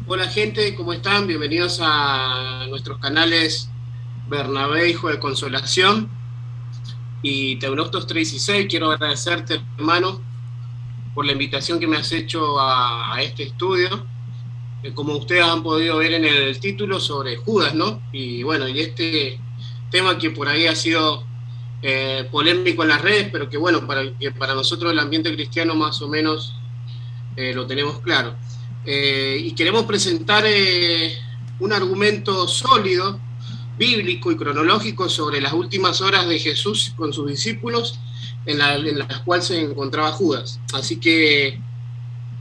Hola gente, ¿cómo están? Bienvenidos a nuestros canales Bernabé, Hijo de Consolación y Teologtos 316. Quiero agradecerte, hermano, por la invitación que me has hecho a este estudio. Como ustedes han podido ver en el título sobre Judas, ¿no? Y bueno, y este tema que por ahí ha sido polémico en las redes, pero que bueno, que para nosotros el ambiente cristiano más o menos lo tenemos claro. Y queremos presentar un argumento sólido, bíblico y cronológico sobre las últimas horas de Jesús con sus discípulos, en las cuales se encontraba Judas. Así que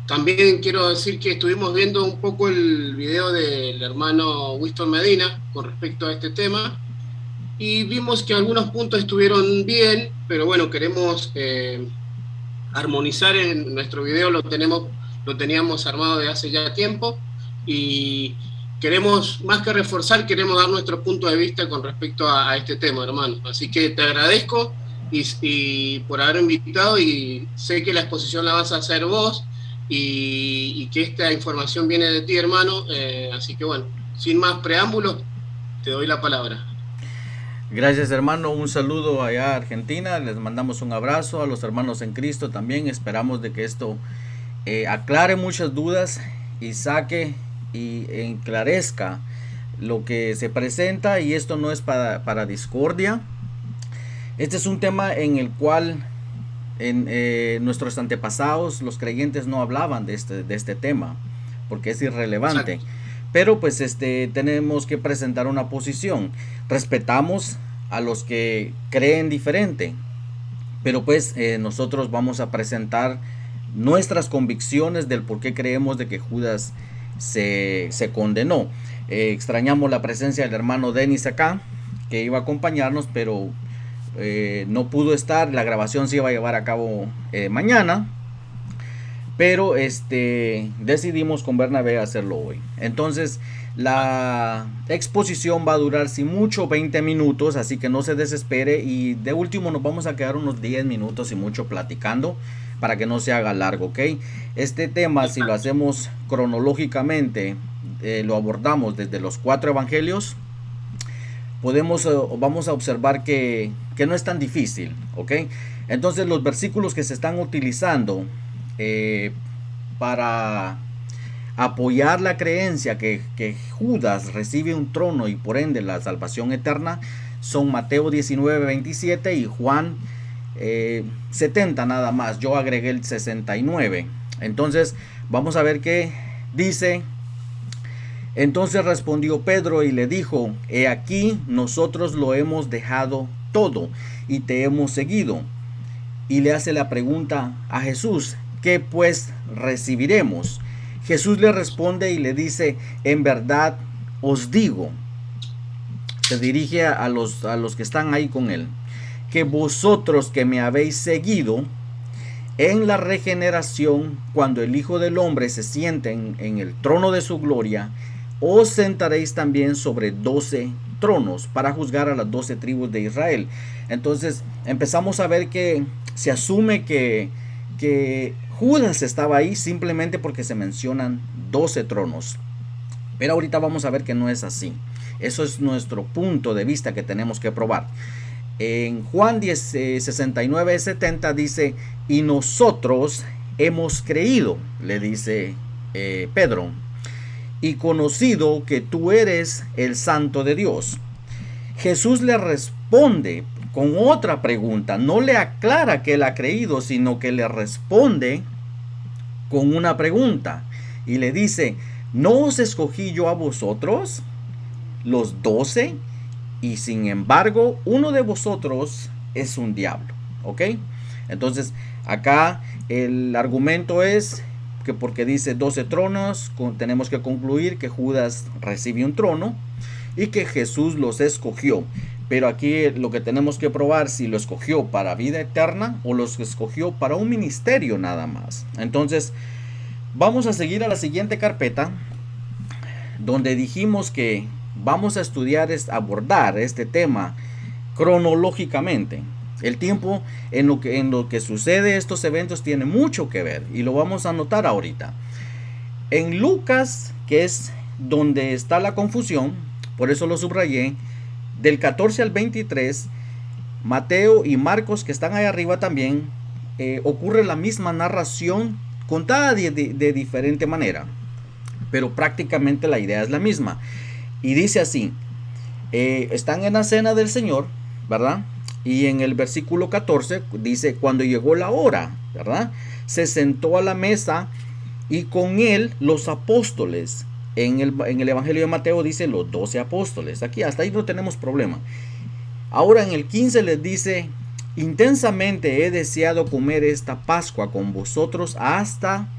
también quiero decir que estuvimos viendo un poco el video del hermano Winston Medina con respecto a este tema y vimos que algunos puntos estuvieron bien, pero bueno, queremos armonizar en nuestro video, lo teníamos armado de hace ya tiempo y queremos, más que reforzar, queremos dar nuestro punto de vista con respecto a este tema, hermano. Así que te agradezco y por haber invitado y sé que la exposición la vas a hacer vos y que esta información viene de ti, hermano. Así que bueno, sin más preámbulos, te doy la palabra. Gracias hermano, un saludo allá a Argentina, les mandamos un abrazo a los hermanos en Cristo también, esperamos de que esto aclare muchas dudas y saque y enclarezca lo que se presenta, y esto no es para discordia. Este es un tema en el cual nuestros antepasados, los creyentes, no hablaban de este tema, porque es irrelevante. Exacto. Pero pues tenemos que presentar una posición. Respetamos a los que creen diferente, pero pues nosotros vamos a presentar nuestras convicciones del por qué creemos de que Judas se condenó. Extrañamos la presencia del hermano Denis acá, que iba a acompañarnos, pero no pudo estar. La grabación se iba a llevar a cabo mañana, pero decidimos con Bernabé hacerlo hoy. Entonces la exposición va a durar sin mucho 20 minutos, así que no se desespere, y de último nos vamos a quedar unos 10 minutos y mucho platicando para que no se haga largo, ¿ok? Este tema, si lo hacemos cronológicamente, lo abordamos desde los 4 evangelios. Vamos a observar que no es tan difícil, ¿ok? Entonces los versículos que se están utilizando eh, para apoyar la creencia que Judas recibe un trono y por ende la salvación eterna son Mateo 19:27 y Juan 70 nada más. Yo agregué el 69. Entonces vamos a ver qué dice. Entonces respondió Pedro y le dijo: he aquí, nosotros lo hemos dejado todo y te hemos seguido. Y le hace la pregunta a Jesús: ¿qué pues recibiremos? Jesús le responde y le dice: en verdad os digo, se dirige a los que están ahí con él, que vosotros que me habéis seguido, en la regeneración, cuando el Hijo del Hombre se siente en el trono de su gloria, os sentaréis también sobre 12 tronos para juzgar a las 12 tribus de Israel. Entonces empezamos a ver que se asume que Judas estaba ahí simplemente porque se mencionan 12 tronos. Pero ahorita vamos a ver que no es así. Eso es nuestro punto de vista que tenemos que probar. En Juan 10, 69, 70 dice: y nosotros hemos creído, le dice Pedro, y conocido que tú eres el Santo de Dios. Jesús le responde con otra pregunta. No le aclara que él ha creído, sino que le responde con una pregunta. Y le dice: ¿no os escogí yo a vosotros, los 12? Y sin embargo, uno de vosotros es un diablo. ¿Ok? Entonces, acá el argumento es que porque dice 12 tronos, tenemos que concluir que Judas recibe un trono y que Jesús los escogió. Pero aquí lo que tenemos que probar, si lo escogió para vida eterna o los escogió para un ministerio nada más. Entonces, vamos a seguir a la siguiente carpeta, donde dijimos que vamos a estudiar, abordar este tema cronológicamente. El tiempo en lo que sucede estos eventos tiene mucho que ver y lo vamos a notar ahorita. En Lucas que es donde está la confusión, por eso lo subrayé, del 14 al 23, Mateo y Marcos, que están ahí arriba también, ocurre la misma narración contada de diferente manera, pero prácticamente la idea es la misma. Y dice así, están en la cena del Señor, ¿verdad? Y en el versículo 14 dice, cuando llegó la hora, ¿verdad? Se sentó a la mesa y con él los apóstoles. En el Evangelio de Mateo dice los 12 apóstoles. Aquí hasta ahí no tenemos problema. Ahora en el 15 les dice, intensamente he deseado comer esta Pascua con vosotros hasta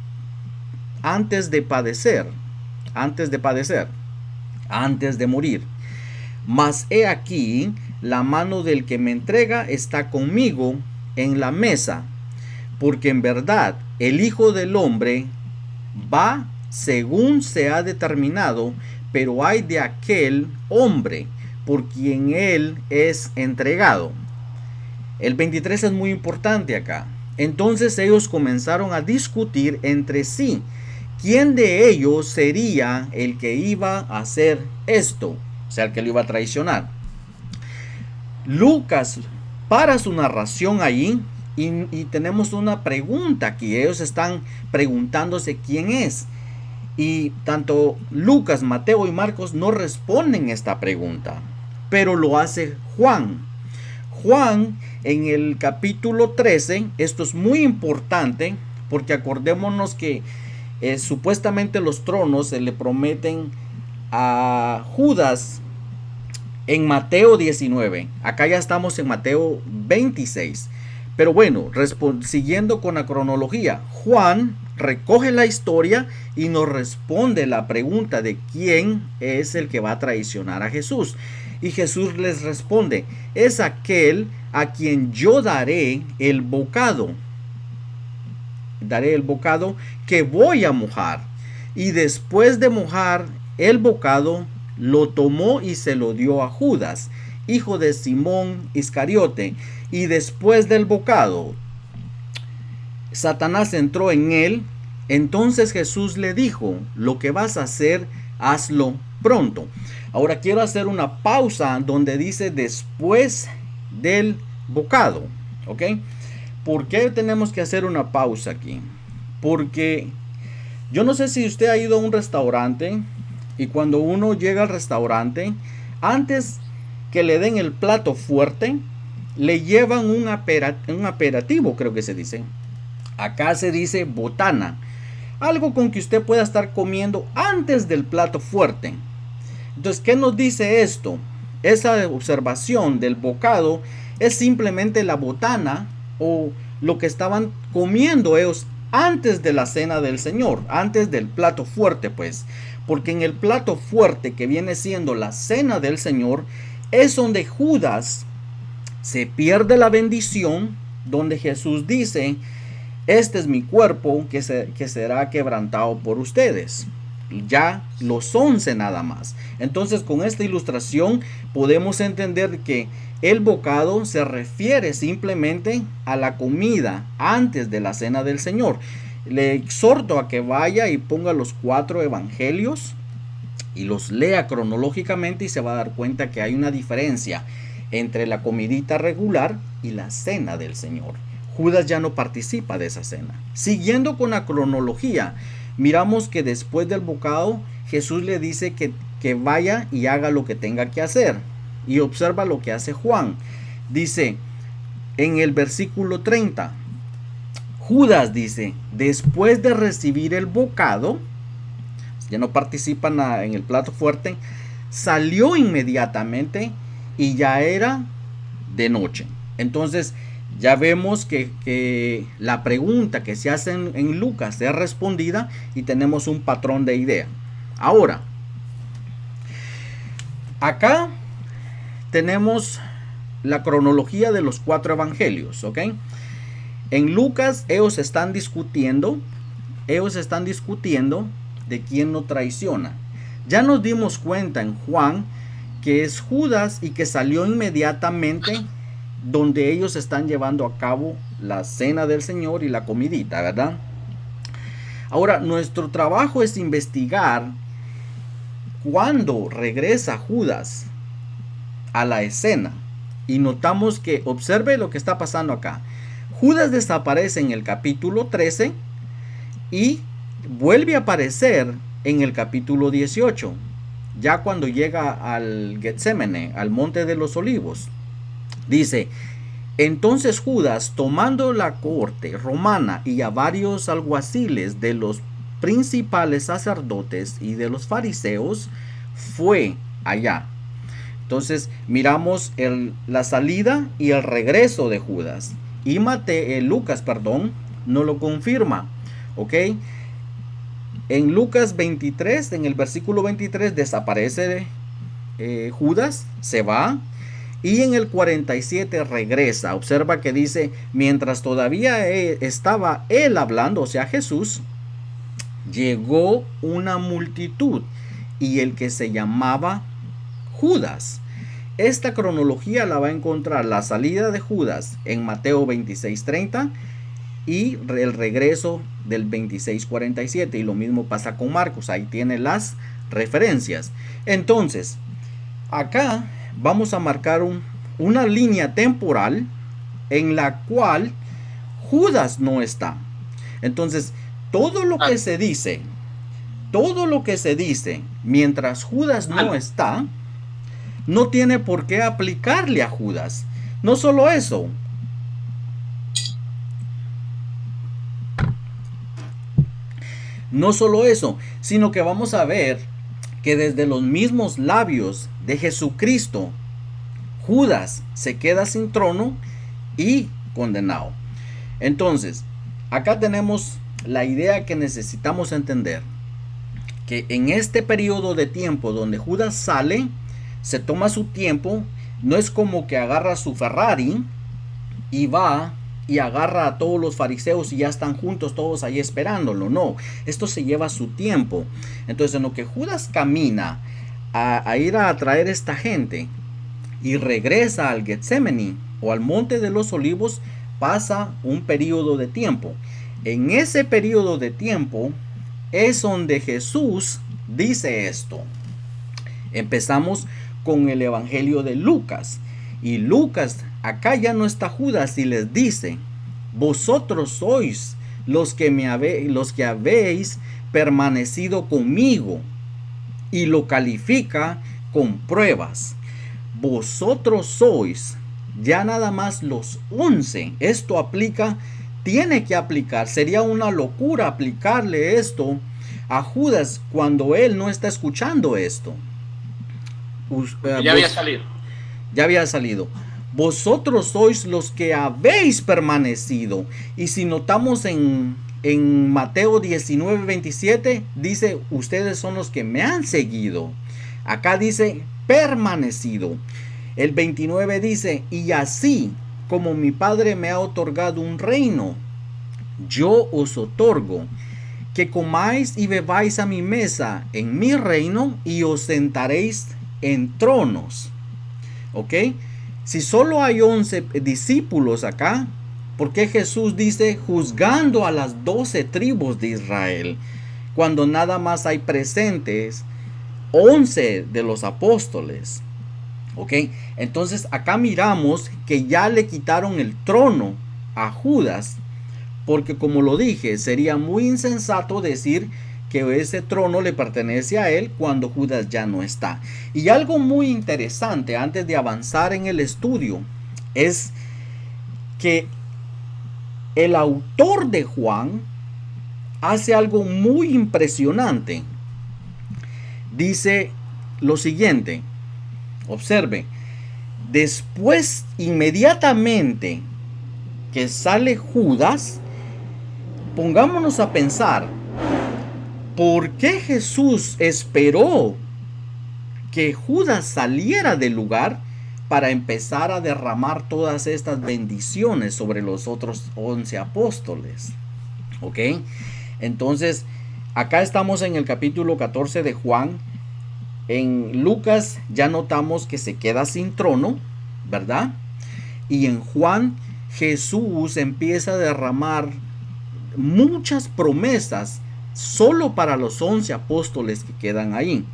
antes de padecer, antes de morir. Mas he aquí, la mano del que me entrega está conmigo en la mesa, porque en verdad el Hijo del Hombre va según se ha determinado, pero hay de aquel hombre por quien él es entregado. El 23 es muy importante acá. Entonces ellos comenzaron a discutir entre sí quién de ellos sería el que iba a hacer esto, o sea, el que lo iba a traicionar. Lucas para su narración allí y tenemos una pregunta aquí. Ellos están preguntándose quién es. Y tanto Lucas, Mateo y Marcos no responden esta pregunta, pero lo hace Juan. Juan en el capítulo 13, esto es muy importante porque acordémonos que supuestamente los tronos se le prometen a Judas en Mateo 19. Acá ya estamos en Mateo 26. Pero bueno, siguiendo con la cronología, Juan recoge la historia y nos responde la pregunta de quién es el que va a traicionar a Jesús. Y Jesús les responde, es aquel a quien yo daré el bocado. Daré el bocado que voy a mojar. Y después de mojar el bocado, lo tomó y se lo dio a Judas, hijo de Simón Iscariote. Y después del bocado, Satanás entró en él. Entonces Jesús le dijo, lo que vas a hacer, hazlo pronto. Ahora quiero hacer una pausa donde dice después del bocado. ¿Ok? ¿Por qué tenemos que hacer una pausa aquí? Porque yo no sé si usted ha ido a un restaurante y cuando uno llega al restaurante, antes que le den el plato fuerte, le llevan un aperitivo, creo que se dice. Acá se dice botana. Algo con que usted pueda estar comiendo antes del plato fuerte. Entonces, ¿qué nos dice esto? Esa observación del bocado es simplemente la botana o lo que estaban comiendo ellos antes de la cena del Señor, antes del plato fuerte, pues. Porque en el plato fuerte que viene siendo la cena del Señor es donde Judas se pierde la bendición, donde Jesús dice, este es mi cuerpo que será quebrantado por ustedes. Ya los 11 nada más. Entonces con esta ilustración podemos entender que el bocado se refiere simplemente a la comida antes de la cena del Señor. Le exhorto a que vaya y ponga los 4 evangelios y los lea cronológicamente y se va a dar cuenta que hay una diferencia entre la comidita regular y la cena del Señor. Judas ya no participa de esa cena. Siguiendo con la cronología, miramos que después del bocado Jesús le dice que vaya y haga lo que tenga que hacer. Y observa lo que hace Juan. Dice en el versículo 30, Judas dice, después de recibir el bocado, ya no participa en el plato fuerte, salió inmediatamente y ya era de noche. Entonces ya vemos que la pregunta que se hace en Lucas es respondida y tenemos un patrón de idea. Ahora, acá tenemos la cronología de los 4 evangelios, ¿ok? En Lucas ellos están discutiendo de quién lo traiciona. Ya nos dimos cuenta en Juan que es Judas y que salió inmediatamente donde ellos están llevando a cabo la cena del Señor y la comidita, ¿verdad? Ahora, nuestro trabajo es investigar cuando regresa Judas a la escena y notamos que, observe lo que está pasando acá. Judas desaparece en el capítulo 13 y vuelve a aparecer en el capítulo 18, ya cuando llega al Getsemane, al monte de los olivos. Dice: entonces Judas, tomando la corte romana y a varios alguaciles de los principales sacerdotes y de los fariseos, fue allá. Entonces miramos la salida y el regreso de Judas. Y Lucas no lo confirma. ¿Ok? En Lucas 23, en el versículo 23, desaparece Judas, se va. Y en el 47 regresa. Observa que dice: mientras todavía estaba él hablando, o sea Jesús, llegó una multitud y el que se llamaba Judas. Esta cronología la va a encontrar la salida de Judas en Mateo 26:30 y el regreso del 26:47, y lo mismo pasa con Marcos. Ahí tiene las referencias. Entonces, acá vamos a marcar una línea temporal en la cual Judas no está. Entonces, todo lo que se dice mientras Judas no está, no tiene por qué aplicarle a Judas. No solo eso, sino que vamos a ver que desde los mismos labios de Jesucristo, Judas se queda sin trono y condenado. Entonces, acá tenemos la idea que necesitamos entender: que en este periodo de tiempo donde Judas sale, se toma su tiempo. No es como que agarra su Ferrari y va y agarra a todos los fariseos y ya están juntos todos ahí esperándolo. No, esto se lleva su tiempo. Entonces, en lo que Judas camina a ir a atraer esta gente y regresa al Getsemani o al monte de los olivos, pasa un periodo de tiempo. En ese periodo de tiempo es donde Jesús dice esto. Empezamos con el evangelio de Lucas. Y Lucas, acá ya no está Judas, y les dice: vosotros sois los que habéis permanecido conmigo. Y lo califica con pruebas. Vosotros sois ya nada más los 11. Esto tiene que aplicar. Sería una locura aplicarle esto a Judas cuando él no está escuchando esto. Ya había salido. Vosotros sois los que habéis permanecido. Y si notamos en Mateo 19:27, dice: ustedes son los que me han seguido. Acá dice permanecido. El 29 dice: y así como mi Padre me ha otorgado un reino, yo os otorgo que comáis y bebáis a mi mesa en mi reino, y os sentaréis en tronos. ¿Ok? Si solo hay 11 discípulos acá, ¿por qué Jesús dice juzgando a las 12 tribus de Israel? Cuando nada más hay presentes 11 de los apóstoles. ¿Ok? Entonces acá miramos que ya le quitaron el trono a Judas, porque como lo dije, sería muy insensato decir que ese trono le pertenece a él cuando Judas ya no está. Y algo muy interesante antes de avanzar en el estudio es que el autor de Juan hace algo muy impresionante. Dice lo siguiente: observe, después, inmediatamente que sale Judas, pongámonos a pensar, ¿por qué Jesús esperó que Judas saliera del lugar para empezar a derramar todas estas bendiciones sobre los otros 11 apóstoles? ¿Ok? Entonces, acá estamos en el capítulo 14 de Juan. En Lucas ya notamos que se queda sin trono, ¿verdad? Y en Juan, Jesús empieza a derramar muchas promesas solo para los 11 apóstoles que quedan ahí.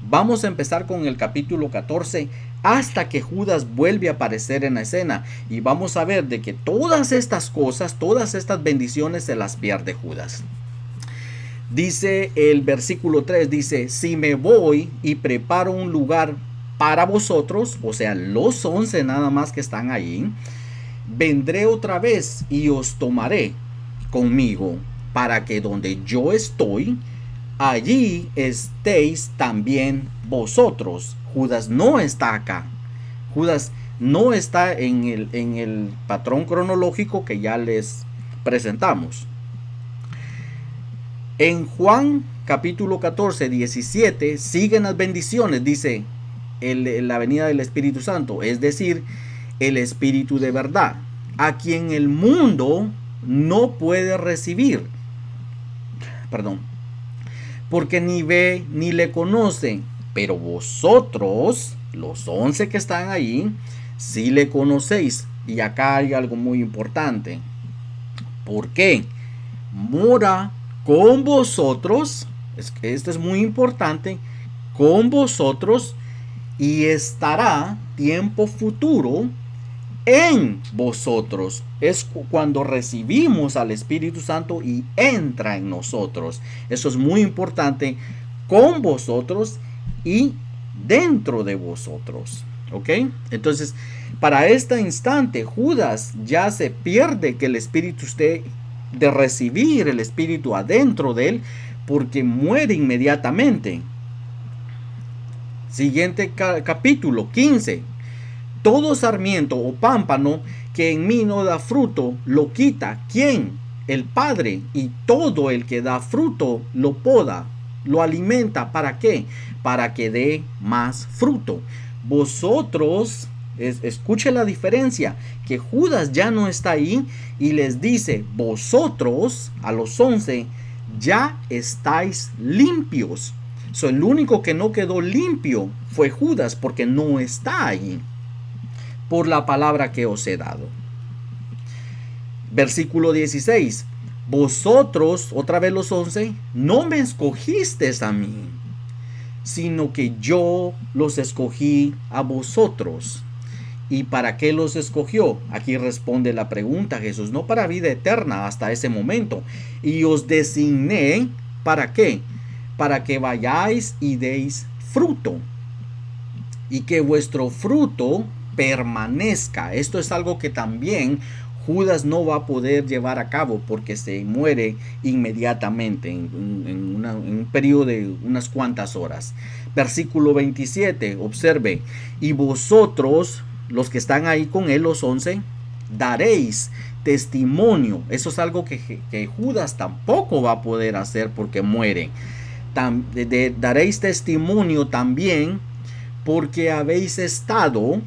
Vamos a empezar con el capítulo 14 hasta que Judas vuelve a aparecer en la escena. Y vamos a ver de que todas estas cosas, todas estas bendiciones se las pierde Judas. Dice el versículo 3, dice, si me voy y preparo un lugar para vosotros, o sea, los 11 nada más que están ahí, vendré otra vez y os tomaré conmigo, para que donde yo estoy, allí estéis también vosotros. Judas no está acá. Judas no está en el patrón cronológico que ya les presentamos. En Juan capítulo 14, 17 siguen las bendiciones, dice la venida del Espíritu Santo, es decir, el Espíritu de verdad, a quien el mundo no puede recibir, porque ni ve ni le conoce, pero vosotros, los 11 que están ahí, sí le conocéis. Y acá hay algo muy importante. ¿Por qué? Mora con vosotros, esto es muy importante, con vosotros, y estará tiempo futuro en vosotros. Es cuando recibimos al Espíritu Santo y entra en nosotros. Eso es muy importante, con vosotros y dentro de vosotros. ¿Ok? Entonces, para este instante, Judas ya se pierde que el Espíritu esté de recibir el Espíritu adentro de él, porque muere inmediatamente. Siguiente capítulo 15. Todo sarmiento o pámpano que en mí no da fruto, lo quita. ¿Quién? El Padre. Y todo el que da fruto, lo poda, lo alimenta. ¿Para qué? Para que dé más fruto. Vosotros, escuche la diferencia, que Judas ya no está ahí y les dice, vosotros, a los 11, ya estáis limpios. El único que no quedó limpio fue Judas, porque no está ahí, por la palabra que os he dado. Versículo 16. Vosotros, otra vez los 11, no me escogisteis a mí, sino que yo los escogí a vosotros. ¿Y para qué los escogió? Aquí responde la pregunta Jesús, no para vida eterna hasta ese momento. Y os designé, ¿para qué? Para que vayáis y deis fruto, y que vuestro fruto permanezca. Esto es algo que también Judas no va a poder llevar a cabo, porque se muere inmediatamente en un periodo de unas cuantas horas. Versículo 27, observe, y vosotros, los que están ahí con él, los 11, daréis testimonio. Eso es algo que Judas tampoco va a poder hacer porque muere. Daréis testimonio también porque habéis estado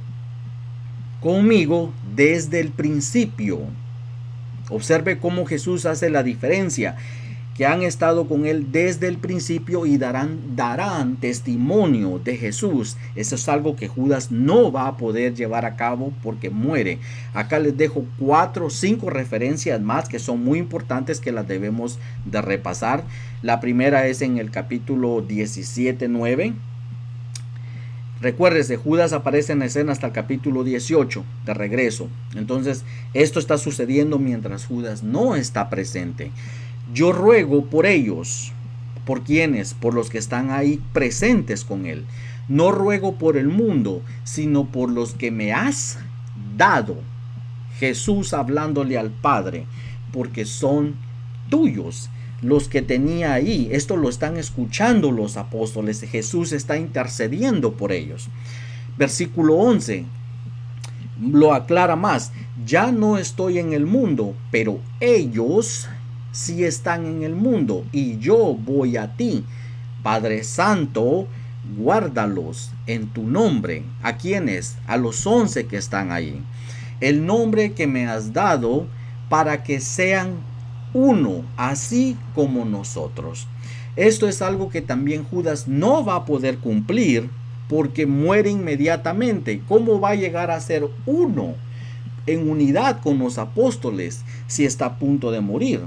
conmigo desde el principio. Observe cómo Jesús hace la diferencia, que han estado con él desde el principio y darán testimonio de Jesús. Eso es algo que Judas no va a poder llevar a cabo porque muere. Acá les dejo 4 o 5 referencias más que son muy importantes, que las debemos de repasar. La primera es en el capítulo 17:9. Recuérdese, Judas aparece en la escena hasta el capítulo 18 de regreso. Entonces, esto está sucediendo mientras Judas no está presente. Yo ruego por ellos. ¿Por quiénes? Por los que están ahí presentes con él. No ruego por el mundo, sino por los que me has dado. Jesús hablándole al Padre, porque son tuyos. Los que tenía ahí, esto lo están escuchando los apóstoles. Jesús está intercediendo por ellos. Versículo 11 lo aclara más. Ya no estoy en el mundo, pero ellos sí están en el mundo, y yo voy a ti. Padre Santo, guárdalos en tu nombre. ¿A quiénes? A los 11 que están ahí. El nombre que me has dado, para que sean uno, así como nosotros. Esto es algo que también Judas no va a poder cumplir, porque muere inmediatamente. ¿Cómo va a llegar a ser uno en unidad con los apóstoles si está a punto de morir?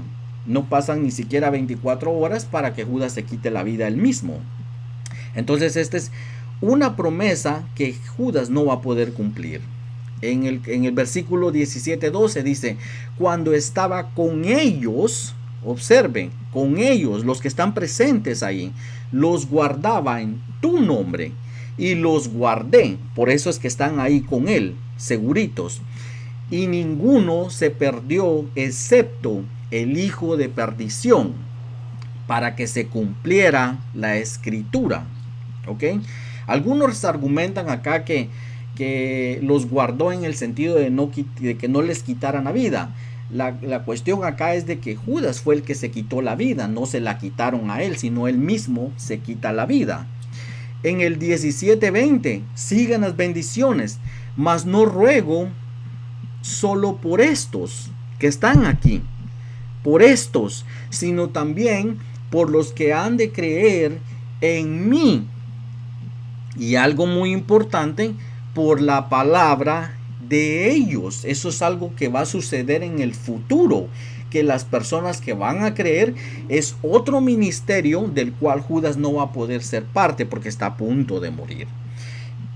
No pasan ni siquiera 24 horas para que Judas se quite la vida él mismo. Entonces esta es una promesa que Judas no va a poder cumplir. En el versículo 17-12 dice, cuando estaba con ellos, observen, con ellos, los que están presentes ahí, los guardaba en tu nombre y los guardé. Por eso es que están ahí con él, seguritos. Y ninguno se perdió excepto el hijo de perdición, para que se cumpliera la escritura. ¿Ok? Algunos argumentan acá que los guardó en el sentido de que no les quitaran la vida. La cuestión acá es de que Judas fue el que se quitó la vida, no se la quitaron a él, sino él mismo se quita la vida. En el 17:20, sigan las bendiciones, mas no ruego solo por estos que están aquí, por estos, sino también por los que han de creer en mí. Y algo muy importante, por la palabra de ellos. Eso es algo que va a suceder en el futuro, que las personas que van a creer es otro ministerio del cual Judas no va a poder ser parte porque está a punto de morir.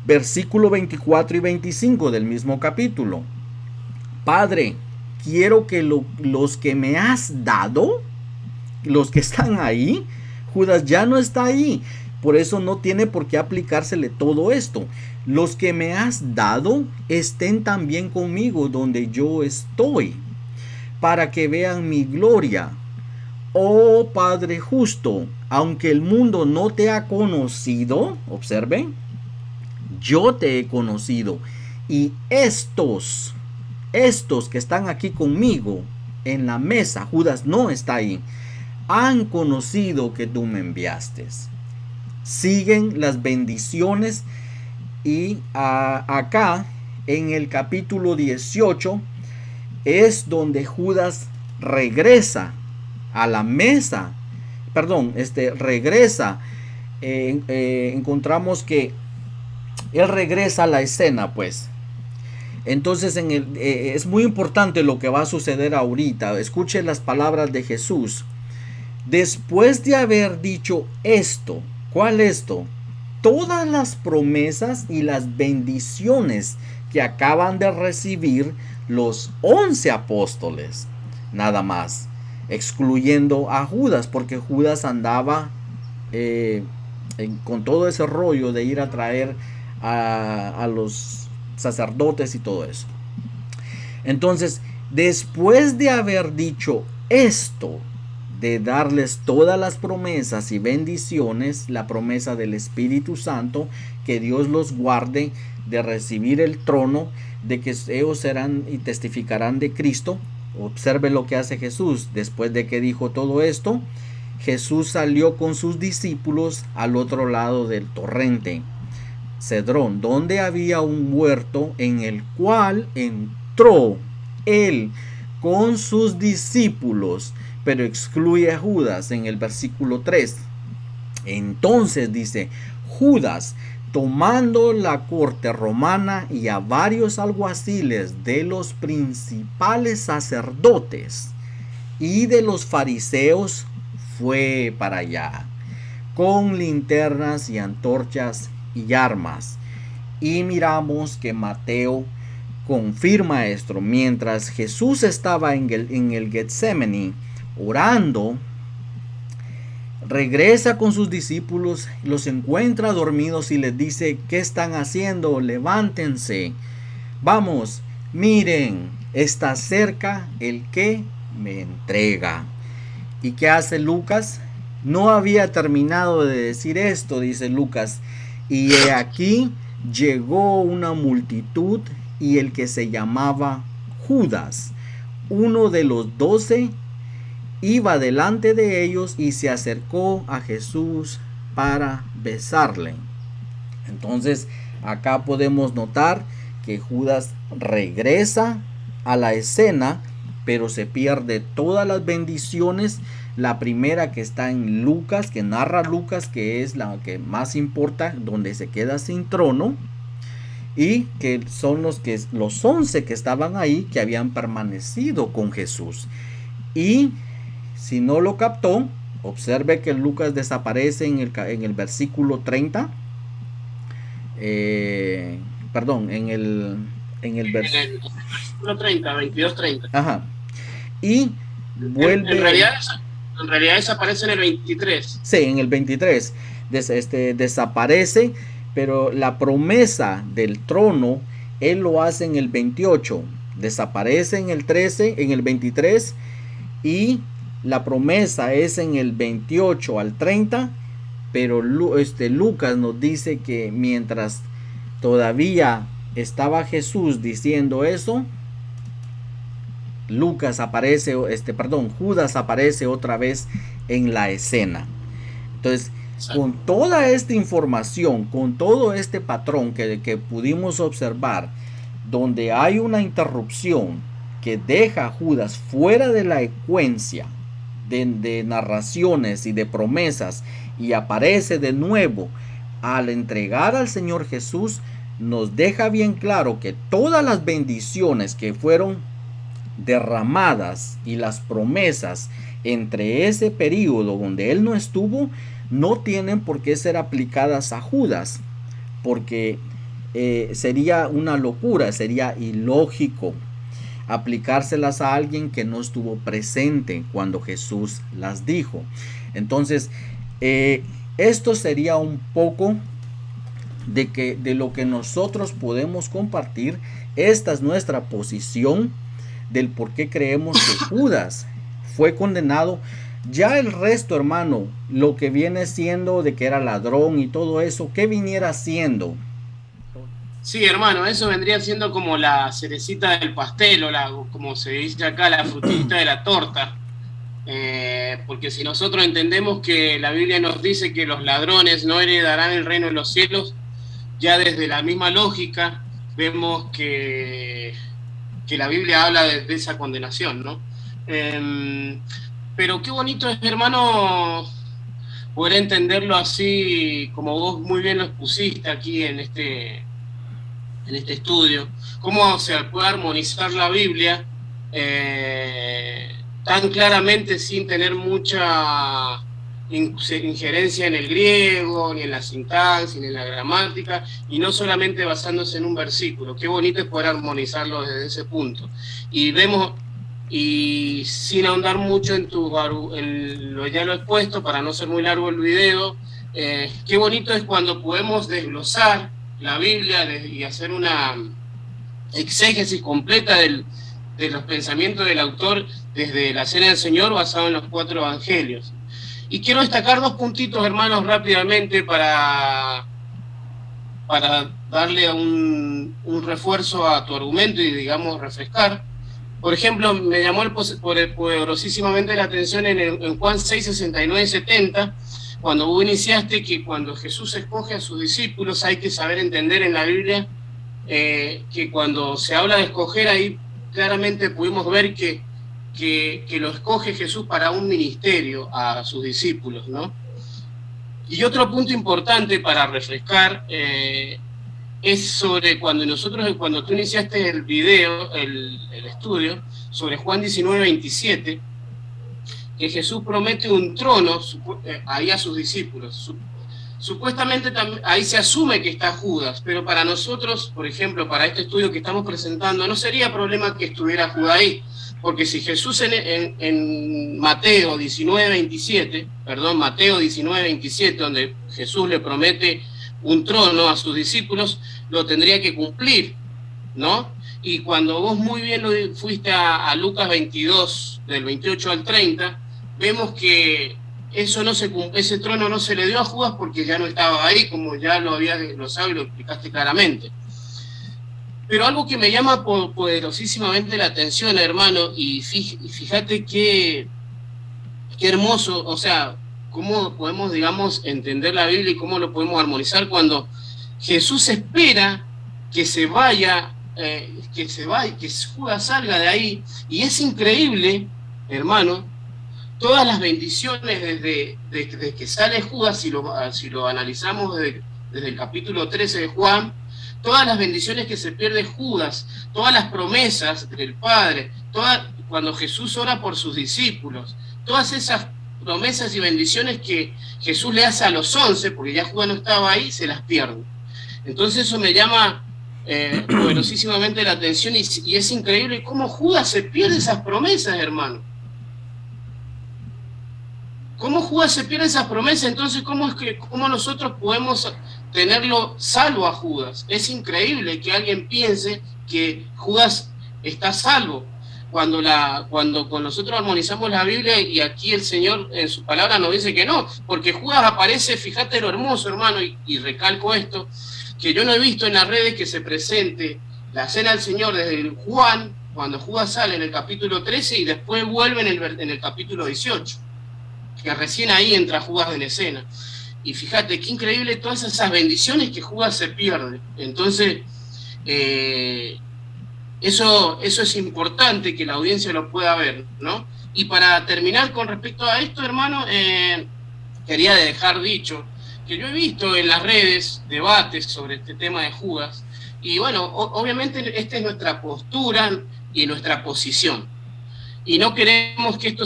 Versículo 24 y 25 del mismo capítulo. Padre, quiero que los que me has dado, los que están ahí, Judas ya no está ahí, por eso no tiene por qué aplicársele todo esto. Los que me has dado estén también conmigo donde yo estoy, para que vean mi gloria. Oh Padre justo, aunque el mundo no te ha conocido, observen, yo te he conocido, y estos que están aquí conmigo en la mesa, Judas no está ahí, han conocido que tú me enviaste. Siguen las bendiciones y acá en el capítulo 18 es donde Judas regresa a la mesa, regresa, encontramos que él regresa a la escena, pues. Entonces es muy importante lo que va a suceder ahorita. Escuche las palabras de Jesús. Después de haber dicho esto, ¿cuál esto? Todas las promesas y las bendiciones que acaban de recibir los 11 apóstoles, nada más, excluyendo a Judas, porque Judas andaba con todo ese rollo de ir a traer a los sacerdotes y todo eso. Entonces, después de haber dicho esto, de darles todas las promesas y bendiciones, la promesa del Espíritu Santo, que Dios los guarde, de recibir el trono, de que ellos serán y testificarán de Cristo. Observe lo que hace Jesús. Después de que dijo todo esto, Jesús salió con sus discípulos al otro lado del torrente Cedrón, donde había un huerto, en el cual entró él con sus discípulos, pero excluye a Judas en el versículo 3. Entonces dice, Judas, tomando la corte romana y a varios alguaciles de los principales sacerdotes y de los fariseos, fue para allá, con linternas y antorchas y armas. Y miramos que Mateo confirma esto. Mientras Jesús estaba en el Getsemaní orando, regresa con sus discípulos, los encuentra dormidos y les dice, ¿qué están haciendo? Levántense, vamos, miren, está cerca el que me entrega. ¿Y qué hace Lucas? No había terminado de decir esto, dice Lucas, y he aquí llegó una multitud y el que se llamaba Judas, uno de los 12, iba delante de ellos y se acercó a Jesús para besarle. Entonces acá podemos notar que Judas regresa a la escena, pero se pierde todas las bendiciones. La primera que está en Lucas, que narra Lucas, que es la que más importa, donde se queda sin trono, y que son los 11 que estaban ahí, que habían permanecido con Jesús. Y si no lo captó, Observe que Lucas desaparece en el versículo 30. Perdón, En el versículo 30, 22-30. Ajá. Y vuelve. En realidad desaparece en el 23. Sí, en el 23. Desaparece, pero la promesa del trono, él lo hace en el 28. Desaparece en el 13, en el 23. Y la promesa es en el 28 al 30. Pero Lucas nos dice que mientras todavía estaba Jesús diciendo eso, Judas aparece otra vez en la escena. Entonces, con toda esta información, con todo este patrón que pudimos observar, donde hay una interrupción que deja a Judas fuera de la ecuencia de narraciones y de promesas, y aparece de nuevo al entregar al Señor Jesús, nos deja bien claro que todas las bendiciones que fueron derramadas y las promesas entre ese periodo donde él no estuvo, no tienen por qué ser aplicadas a Judas, porque sería una locura, sería ilógico aplicárselas a alguien que no estuvo presente cuando Jesús las dijo. Entonces, esto sería un poco de lo que nosotros podemos compartir. Esta es nuestra posición del por qué creemos que Judas fue condenado. Ya el resto, hermano, lo que viene siendo de que era ladrón y todo eso, ¿qué viniera siendo? Sí, hermano, eso vendría siendo como la cerecita del pastel, o como se dice acá, la frutita de la torta. Porque si nosotros entendemos que la Biblia nos dice que los ladrones no heredarán el reino de los cielos, ya desde la misma lógica vemos que la Biblia habla de esa condenación, ¿no? Pero qué bonito es, hermano, poder entenderlo así, como vos muy bien lo expusiste aquí en este estudio, cómo se puede armonizar la Biblia tan claramente sin tener mucha injerencia en el griego, ni en la sintaxis, ni en la gramática, y no solamente basándose en un versículo. Qué bonito es poder armonizarlo desde ese punto. Y vemos, y sin ahondar mucho en lo ya lo expuesto, para no ser muy largo el video, qué bonito es cuando podemos desglosar la Biblia y hacer una exégesis completa de los pensamientos del autor desde la Cena del Señor basado en los 4 evangelios. Y quiero destacar 2 puntitos, hermanos, rápidamente para darle un refuerzo a tu argumento y, digamos, refrescar. Por ejemplo, me llamó poderosísimamente la atención en Juan 6, 69 y 70, cuando vos iniciaste que cuando Jesús escoge a sus discípulos hay que saber entender en la Biblia que cuando se habla de escoger, ahí claramente pudimos ver que lo escoge Jesús para un ministerio a sus discípulos, ¿no? Y otro punto importante para refrescar es sobre cuando tú iniciaste el video, el estudio, sobre Juan 19, 27, que Jesús promete un trono ahí a sus discípulos. Supuestamente ahí se asume que está Judas, pero para nosotros, por ejemplo, para este estudio que estamos presentando, no sería problema que estuviera Judas ahí, porque si Jesús en Mateo 19, 27, donde Jesús le promete un trono a sus discípulos, lo tendría que cumplir, ¿no? Y cuando vos muy bien fuiste a Lucas 22, del 28 al 30, vemos que ese trono no se le dio a Judas porque ya no estaba ahí, como ya lo sabes y lo explicaste claramente. Pero algo que me llama poderosísimamente la atención, hermano, y fíjate qué hermoso, o sea, cómo podemos, digamos, entender la Biblia y cómo lo podemos armonizar cuando Jesús espera que que Judas salga de ahí, y es increíble, hermano, todas las bendiciones desde que sale Judas, si lo analizamos desde el capítulo 13 de Juan, todas las bendiciones que se pierde Judas, todas las promesas del Padre, cuando Jesús ora por sus discípulos, todas esas promesas y bendiciones que Jesús le hace a los 11, porque ya Judas no estaba ahí, se las pierde. Entonces eso me llama poderosísimamente la atención y es increíble cómo Judas se pierde esas promesas, hermano. ¿Cómo Judas se pierde esas promesas? Entonces, ¿cómo nosotros podemos tenerlo salvo a Judas? Es increíble que alguien piense que Judas está salvo. Cuando nosotros armonizamos la Biblia, y aquí el Señor en su palabra nos dice que no, porque Judas aparece, fíjate lo hermoso, hermano, y recalco esto, que yo no he visto en las redes que se presente la cena del Señor desde Juan, cuando Judas sale en el capítulo 13 y después vuelve en el capítulo 18, que recién ahí entra Judas en escena. Y fíjate qué increíble todas esas bendiciones que Judas se pierde. Entonces, eso es importante que la audiencia lo pueda ver, ¿no? Y para terminar con respecto a esto, hermano, quería dejar dicho que yo he visto en las redes debates sobre este tema de Judas, y bueno, obviamente esta es nuestra postura y nuestra posición. Y no queremos que esto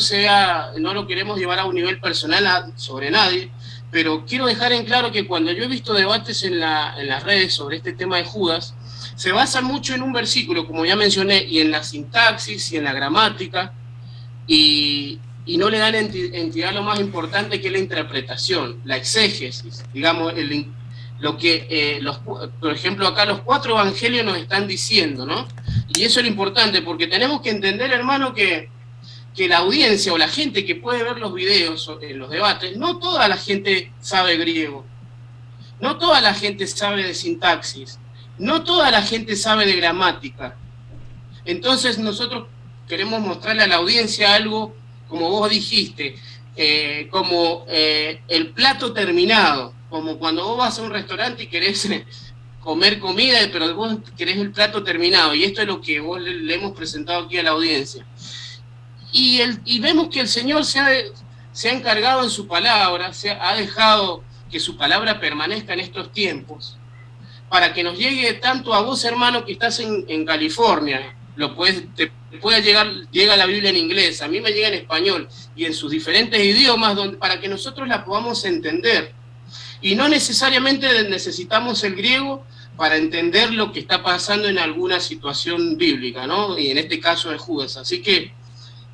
no lo queremos llevar a un nivel personal sobre nadie, pero quiero dejar en claro que cuando yo he visto debates en las redes sobre este tema de Judas, se basan mucho en un versículo, como ya mencioné, y en la sintaxis y en la gramática, y no le dan entidad a lo más importante, que es la interpretación, la exégesis, digamos, por ejemplo, acá los 4 evangelios nos están diciendo, ¿no? Y eso es lo importante, porque tenemos que entender, hermano, que la audiencia o la gente que puede ver los videos en los debates, no toda la gente sabe griego, no toda la gente sabe de sintaxis, no toda la gente sabe de gramática. Entonces nosotros queremos mostrarle a la audiencia algo, como vos dijiste, como el plato terminado, como cuando vos vas a un restaurante y querés comer comida, pero vos querés el plato terminado, y esto es lo que vos le hemos presentado aquí a la audiencia. Y vemos que el Señor se ha encargado en su palabra, ha dejado que su palabra permanezca en estos tiempos, para que nos llegue tanto a vos, hermano, que estás en California, llega la Biblia en inglés, a mí me llega en español, y en sus diferentes idiomas, para que nosotros la podamos entender. Y no necesariamente necesitamos el griego para entender lo que está pasando en alguna situación bíblica, ¿no? Y en este caso de Judas. Así que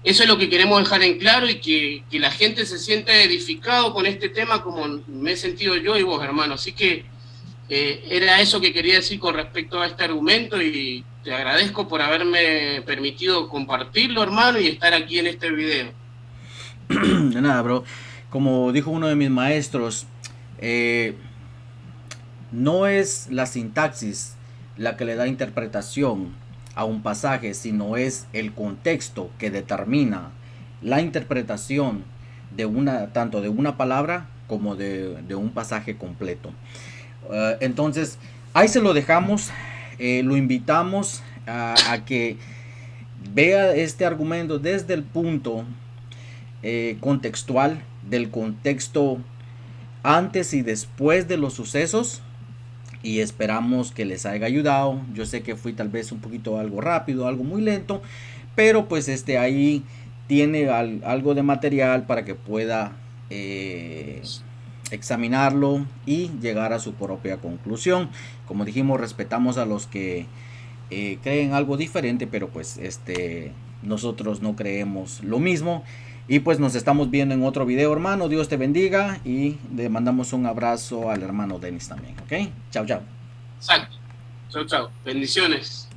eso es lo que queremos dejar en claro, y que la gente se sienta edificado con este tema, como me he sentido yo y vos, hermano. Así que era eso que quería decir con respecto a este argumento, y te agradezco por haberme permitido compartirlo, hermano, y estar aquí en este video. De nada, bro. Como dijo uno de mis maestros, no es la sintaxis la que le da interpretación a un pasaje, sino es el contexto que determina la interpretación tanto de una palabra como de un pasaje completo. Entonces, ahí se lo dejamos. Lo invitamos a que vea este argumento desde el punto contextual, del contexto antes y después de los sucesos, y esperamos que les haya ayudado. Yo sé que fui tal vez un poquito algo rápido, algo muy lento, pero pues ahí tiene algo de material para que pueda examinarlo y llegar a su propia conclusión. Como dijimos, respetamos a los que creen algo diferente, pero pues nosotros no creemos lo mismo. Y pues nos estamos viendo en otro video, hermano. Dios te bendiga, y le mandamos un abrazo al hermano Denis también, ¿ok? Chao, chao. Exacto. Chao, chao. Bendiciones.